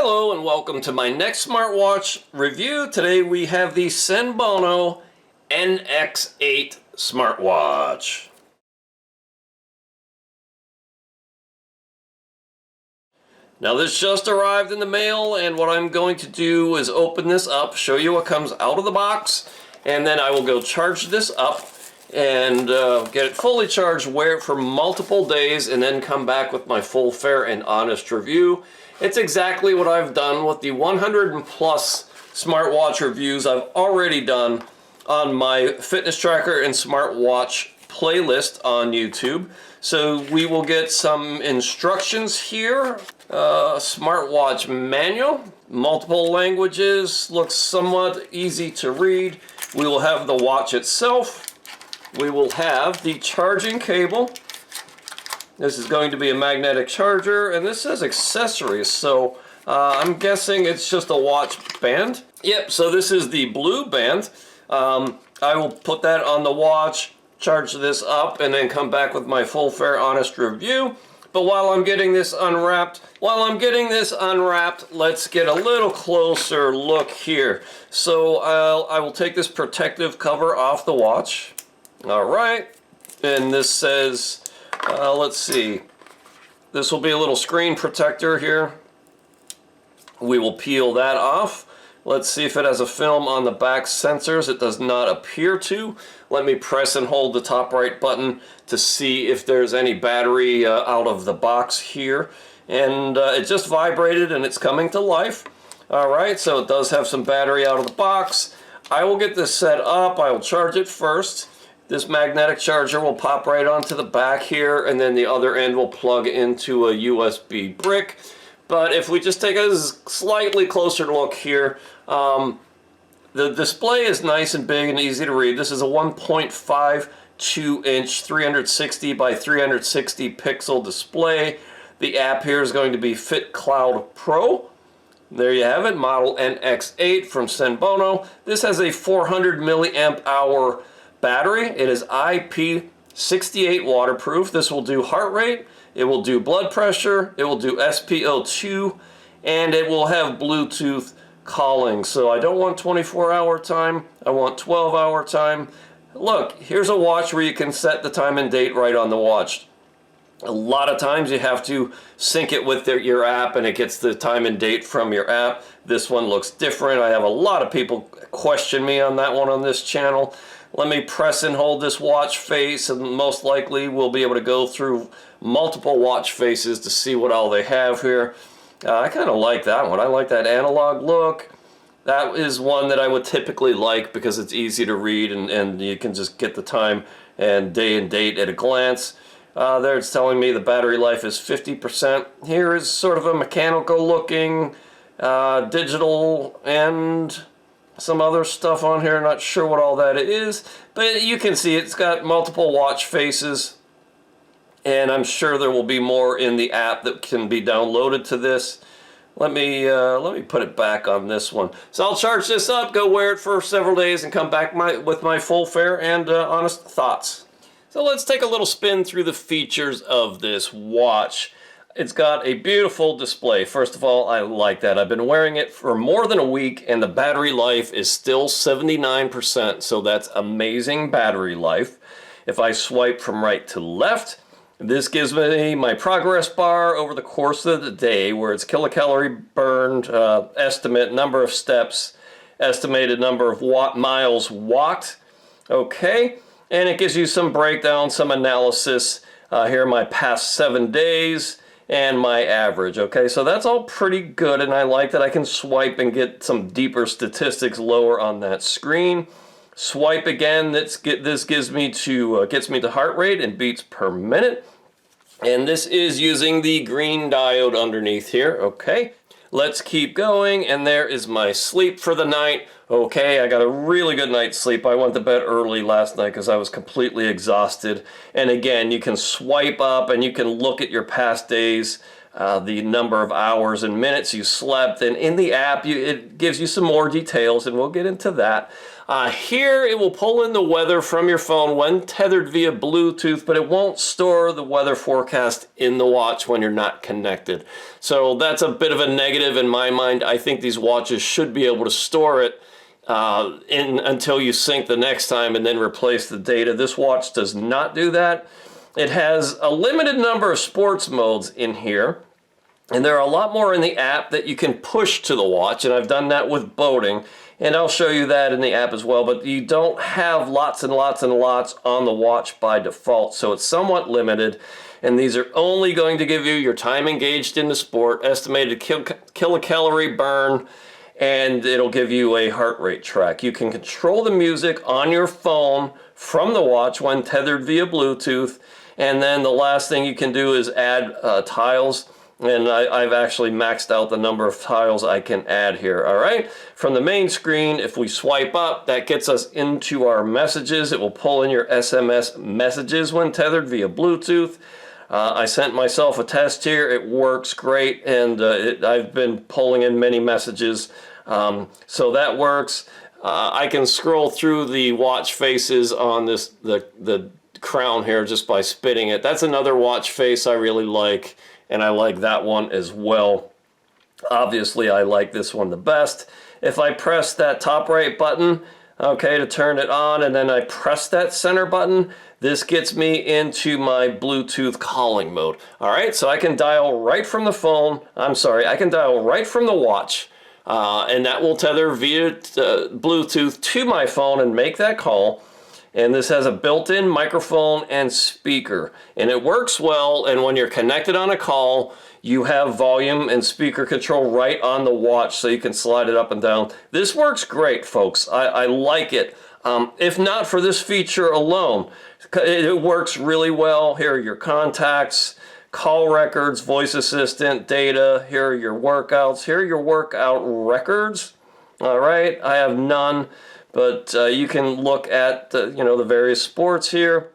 Hello and welcome to my next smartwatch review. Today we have the Senbono NX8 Smartwatch. Now this just arrived in the mail, and what I'm going to do is open this up, show you what comes out of the box, and then I will go charge this up and get it fully charged, wear it for multiple days, and then come back with my full, fair, and honest review. It's exactly what I've done with the 100 plus smartwatch reviews I've already done on my fitness tracker and smartwatch playlist on YouTube. So we will get some instructions here, smartwatch manual, multiple languages, looks somewhat easy to read. We will have the watch itself. We will have the charging cable. This is going to be a magnetic charger, and this says accessories, so I'm guessing it's just a watch band. Yep, so this is the blue band. I will put that on the watch, charge this up, and then come back with my full, fair, honest review. But while I'm getting this unwrapped, let's get a little closer look here. So I will take this protective cover off the watch. All right, and this says, let's see, this will be a little screen protector here. We will peel that off. Let's see if it has a film on the back sensors. It does not appear to. Let me press and hold the top right button to see if there's any battery out of the box here. And it just vibrated and it's coming to life. All right, so it does have some battery out of the box. I will get this set up. I will charge it first. This magnetic charger will pop right onto the back here, and then the other end will plug into a USB brick. But if we just take a slightly closer look here, the display is nice and big and easy to read. This is a 1.52 inch 360 by 360 pixel display. The app here is going to be Fit Cloud Pro. There you have it, model NX8 from Senbono. This has a 400 milliamp hour battery. It is IP68 waterproof. This will do heart rate, it will do blood pressure, it will do SpO2, and it will have Bluetooth calling. So I don't want 24-hour time, I want 12-hour time. Look, here's a watch where you can set the time and date right on the watch. A lot of times you have to sync it with your app and it gets the time and date from your app. This one looks different. I have a lot of people question me on that one on this channel. Let me press and hold this watch face, and most likely we'll be able to go through multiple watch faces to see what all they have here. I kind of like that one. I like that analog look. That is one that I would typically like because it's easy to read and you can just get the time and day and date at a glance. There it's telling me the battery life is 50%. Here is sort of a mechanical looking digital and some other stuff on here. Not sure what all that is, but you can see it's got multiple watch faces, and I'm sure there will be more in the app that can be downloaded to this. Let me put it back on this one. So I'll charge this up, go wear it for several days, and come back with my full, fair, and honest thoughts. So let's take a little spin through the features of this watch. It's got a beautiful display. First of all, I like that. I've been wearing it for more than a week and the battery life is still 79%, so that's amazing battery life. If I swipe from right to left, this gives me my progress bar over the course of the day, where it's kilocalorie burned, estimate, number of steps, estimated number of miles walked. Okay, and it gives you some breakdown, some analysis. Here are my past 7 days and my average. Okay, so that's all pretty good, and I like that I can swipe and get some deeper statistics lower on that screen. Swipe again. This gets me to heart rate and beats per minute, and this is using the green diode underneath here. Okay, let's keep going, and there is my sleep for the night. Okay, I got a really good night's sleep. I went to bed early last night because I was completely exhausted. And again, you can swipe up and you can look at your past days, the number of hours and minutes you slept. And in the app, it gives you some more details, and we'll get into that. Here it will pull in the weather from your phone when tethered via Bluetooth, but it won't store the weather forecast in the watch when you're not connected. So that's a bit of a negative in my mind. I think these watches should be able to store it until you sync the next time and then replace the data. This watch does not do that. It has a limited number of sports modes in here, and there are a lot more in the app that you can push to the watch, and I've done that with boating, and I'll show you that in the app as well, but you don't have lots and lots and lots on the watch by default, so it's somewhat limited, and these are only going to give you your time engaged in the sport, estimated kilocalorie burn, and it'll give you a heart rate track. You can control the music on your phone from the watch when tethered via Bluetooth, and then the last thing you can do is add tiles. And I've actually maxed out the number of tiles I can add here, all right? From the main screen, if we swipe up, that gets us into our messages. It will pull in your SMS messages when tethered via Bluetooth. I sent myself a test here. It works great, and I've been pulling in many messages, so that works. I can scroll through the watch faces on the crown here just by spinning it. That's another watch face I really like. And I like that one as well. Obviously, I like this one the best. If I press that top right button, okay, to turn it on, and then I press that center button, this gets me into my Bluetooth calling mode. All right, so I can dial right from the phone. I can dial right from the watch, and that will tether via Bluetooth to my phone and make that call. And this has a built-in microphone and speaker, and it works well. And when you're connected on a call, you have volume and speaker control right on the watch, so you can slide it up and down. This works great, folks. I like it. If not for this feature alone, it works really well. Here are your contacts, call records, voice assistant, data. Here are your workouts. Here are your workout records. All right, I have none. But you can look at the various sports here.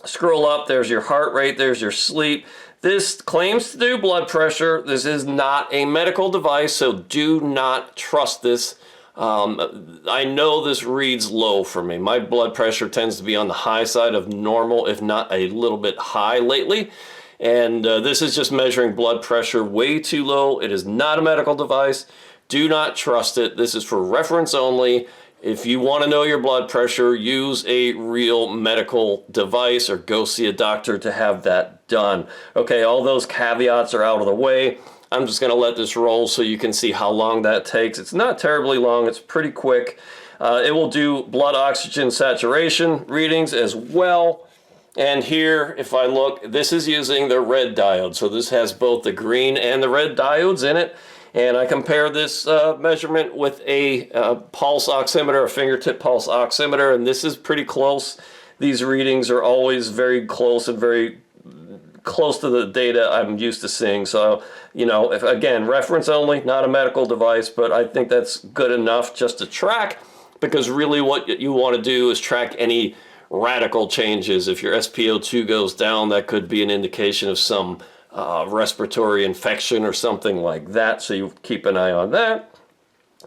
Scroll up, there's your heart rate, there's your sleep. This claims to do blood pressure. This is not a medical device, so do not trust this. I know this reads low for me. My blood pressure tends to be on the high side of normal, if not a little bit high lately. And this is just measuring blood pressure way too low. It is not a medical device. Do not trust it. This is for reference only. If you want to know your blood pressure, use a real medical device or go see a doctor to have that done. Okay, all those caveats are out of the way. I'm just going to let this roll so you can see how long that takes. It's not terribly long. It's pretty quick. It will do blood oxygen saturation readings as well. And here, if I look, this is using the red diode. So this has both the green and the red diodes in it. And I compare this measurement with a pulse oximeter, a fingertip pulse oximeter, and this is pretty close. These readings are always very close and very close to the data I'm used to seeing. So, if again, reference only, not a medical device, but I think that's good enough just to track, because really what you want to do is track any radical changes. If your SpO2 goes down, that could be an indication of some respiratory infection or something like that, so you keep an eye on that.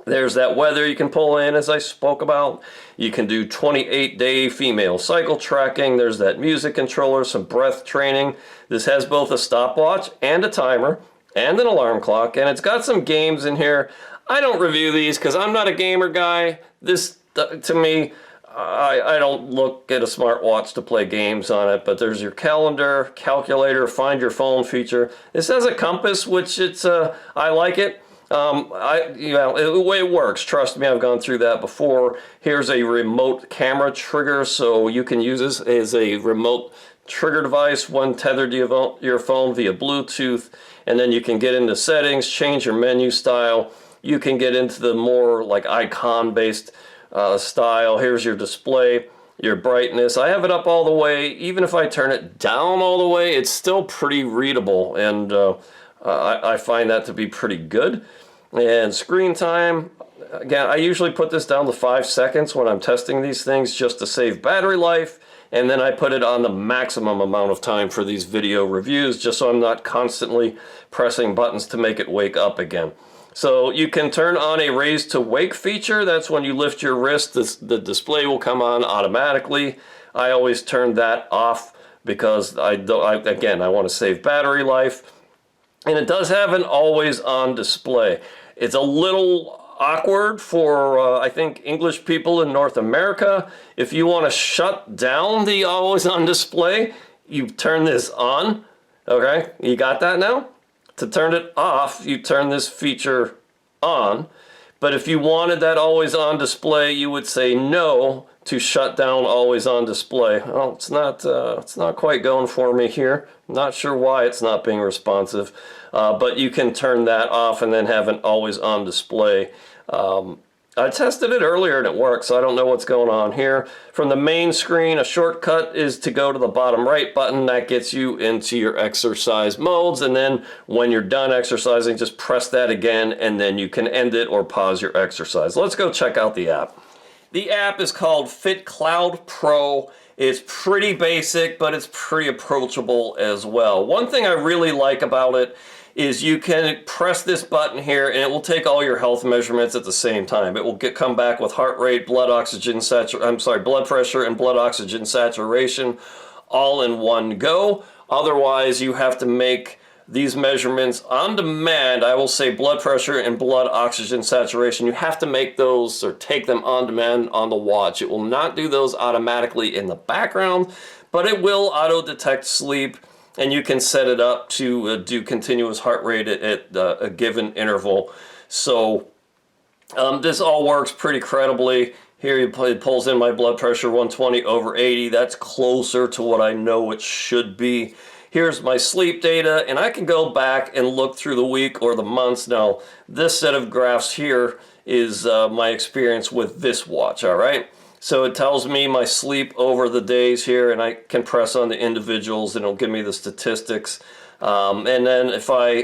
There's that weather you can pull in, as I spoke about. You can do 28-day female cycle tracking. There's that music controller, some breath training. This has both a stopwatch and a timer and an alarm clock, and it's got some games in here. I don't review these because I'm not a gamer guy. This, to me, I don't look at a smartwatch to play games on it, but there's your calendar, calculator, find your phone feature. This has a compass, which I like it. It works. Trust me, I've gone through that before. Here's a remote camera trigger, so you can use this as a remote trigger device when tethered to your phone via Bluetooth, and then you can get into settings, change your menu style. You can get into the more like icon-based style. Here's your display, your brightness. I have it up all the way. Even if I turn it down all the way, it's still pretty readable, and I find that to be pretty good. And screen time, again, I usually put this down to 5 seconds when I'm testing these things just to save battery life, and then I put it on the maximum amount of time for these video reviews just so I'm not constantly pressing buttons to make it wake up again. So you can turn on a raise to wake feature. That's when you lift your wrist, the display will come on automatically. I always turn that off because again, I want to save battery life. And it does have an always on display. It's a little awkward for, I think, English people in North America. If you want to shut down the always on display, you turn this on. Okay, you got that now? To turn it off, you turn this feature on. But if you wanted that always on display, you would say no to shut down always on display. Well, it's not quite going for me here. Not sure why it's not being responsive, but you can turn that off and then have an always on display. I tested it earlier and it worked, so I don't know what's going on here. From the main screen, a shortcut is to go to the bottom right button. That gets you into your exercise modes, and then when you're done exercising, just press that again, and then you can end it or pause your exercise. Let's go check out the app. The app is called Fit Cloud Pro. It's pretty basic, but it's pretty approachable as well. One thing I really like about it is you can press this button here and it will take all your health measurements at the same time. It will come back with heart rate, blood pressure and blood oxygen saturation all in one go. Otherwise, you have to make these measurements on demand. I will say blood pressure and blood oxygen saturation, you have to make those or take them on demand on the watch. It will not do those automatically in the background, but it will auto detect sleep, and you can set it up to do continuous heart rate at a given interval. So this all works pretty credibly. Here it pulls in my blood pressure 120/80. That's closer to what I know it should be. Here's my sleep data, and I can go back and look through the week or the months. Now, this set of graphs here is my experience with this watch, all right? So it tells me my sleep over the days here, and I can press on the individuals and it'll give me the statistics. And then if I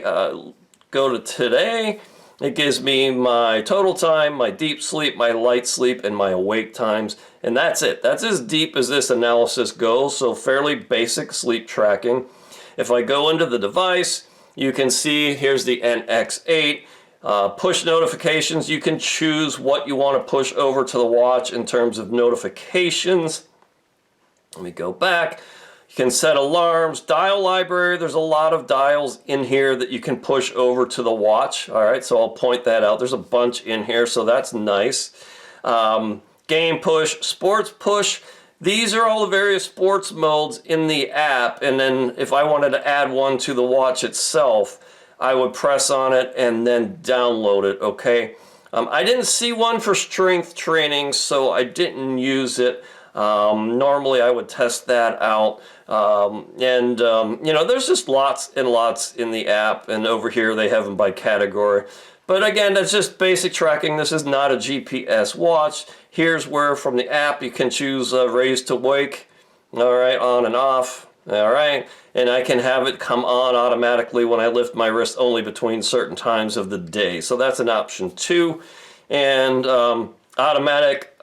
go to today, it gives me my total time, my deep sleep, my light sleep, and my awake times. And that's it. That's as deep as this analysis goes, so fairly basic sleep tracking. If I go into the device, you can see here's the NX8. Push notifications, you can choose what you want to push over to the watch in terms of notifications. Let me go back. You can set alarms, dial library. There's a lot of dials in here that you can push over to the watch. All right, so I'll point that out. There's a bunch in here, so that's nice. Game push, sports push. These are all the various sports modes in the app, and then if I wanted to add one to the watch itself, I would press on it and then download it, okay? I didn't see one for strength training, so I didn't use it. Normally I would test that out. You know, there's just lots and lots in the app, and over here they have them by category. But again, that's just basic tracking. This is not a GPS watch. Here's where from the app you can choose raise to wake, all right, on and off. All right, and I can have it come on automatically when I lift my wrist only between certain times of the day. So that's an option too. And automatic,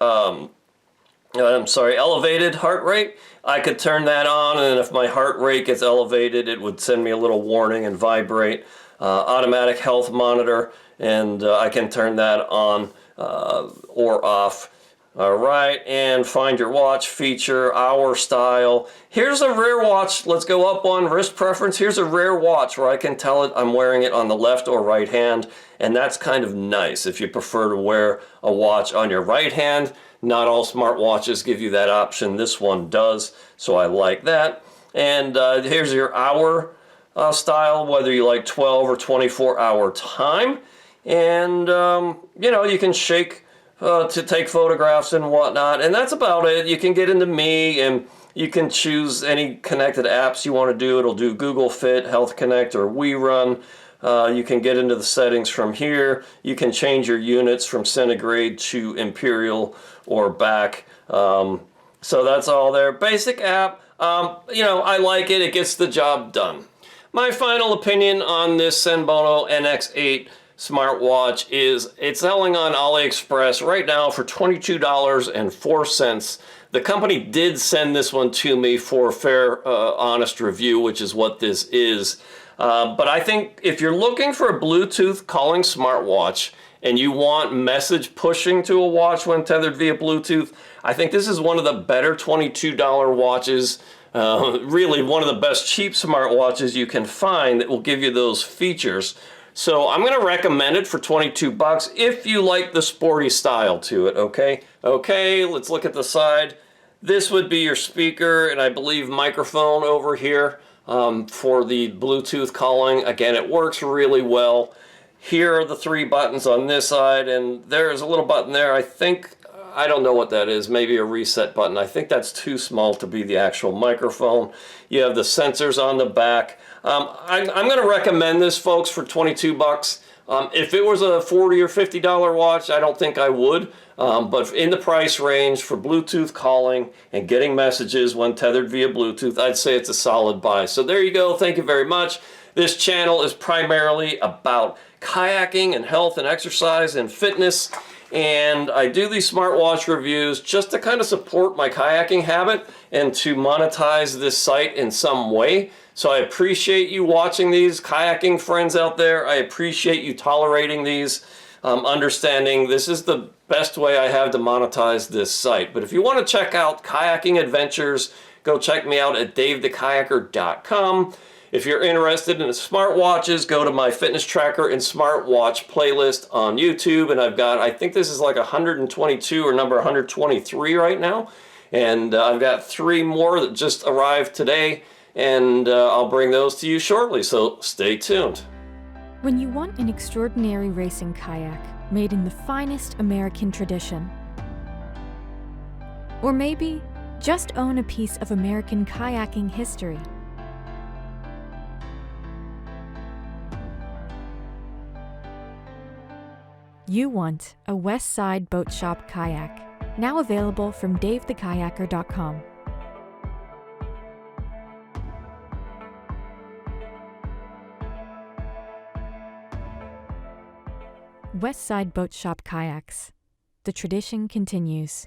elevated heart rate. I could turn that on, and if my heart rate gets elevated, it would send me a little warning and vibrate. Automatic health monitor, and I can turn that on or off. All right, and find your watch feature, hour style. Here's a rare watch. Let's go up one, wrist preference. Here's a rare watch where I can tell it I'm wearing it on the left or right hand, and that's kind of nice if you prefer to wear a watch on your right hand. Not all smartwatches give you that option. This one does, so I like that. And here's your hour style, whether you like 12 or 24 hour time. And, you know, you can shake to take photographs and whatnot, and that's about it. You can get into Me, and you can choose any connected apps you want to do. It'll do Google Fit, Health Connect, or WeRun. You can get into the settings from here. You can change your units from centigrade to imperial or back. So that's all there. Basic app. You know, I like it. It gets the job done. My final opinion on this Senbono NX8 smartwatch is it's selling on AliExpress right now for $22.04. The company did send this one to me for a fair, honest review, which is what this is. But I think if you're looking for a Bluetooth calling smartwatch and you want message pushing to a watch when tethered via Bluetooth, I think this is one of the better $22 watches. Really one of the best cheap smartwatches you can find that will give you those features. So I'm going to recommend it for 22 bucks if you like the sporty style to it, okay? Okay, let's look at the side. This would be your speaker and I believe microphone over here for the Bluetooth calling. Again, it works really well. Here are the 3 buttons on this side, and there's a little button there. I don't know what that is, maybe a reset button. I think that's too small to be the actual microphone. You have the sensors on the back. I'm going to recommend this, folks, for 22 bucks. If it was a $40 or $50 watch, I don't think I would. But in the price range for Bluetooth calling and getting messages when tethered via Bluetooth, I'd say it's a solid buy. So there you go. Thank you very much. This channel is primarily about kayaking and health and exercise and fitness. And I do these smartwatch reviews just to kind of support my kayaking habit and to monetize this site in some way. So I appreciate you watching these, kayaking friends out there. I appreciate you tolerating these, understanding this is the best way I have to monetize this site. But if you want to check out kayaking adventures, go check me out at davethekayaker.com. If you're interested in smartwatches, go to my fitness tracker and smartwatch playlist on YouTube. And I've got, I think this is like 122 or number 123 right now. And I've got 3 more that just arrived today. And I'll bring those to you shortly, so stay tuned. When you want an extraordinary racing kayak made in the finest American tradition, or maybe just own a piece of American kayaking history, you want a West Side Boat Shop kayak, now available from davethekayaker.com. West Side Boat Shop kayaks. The tradition continues.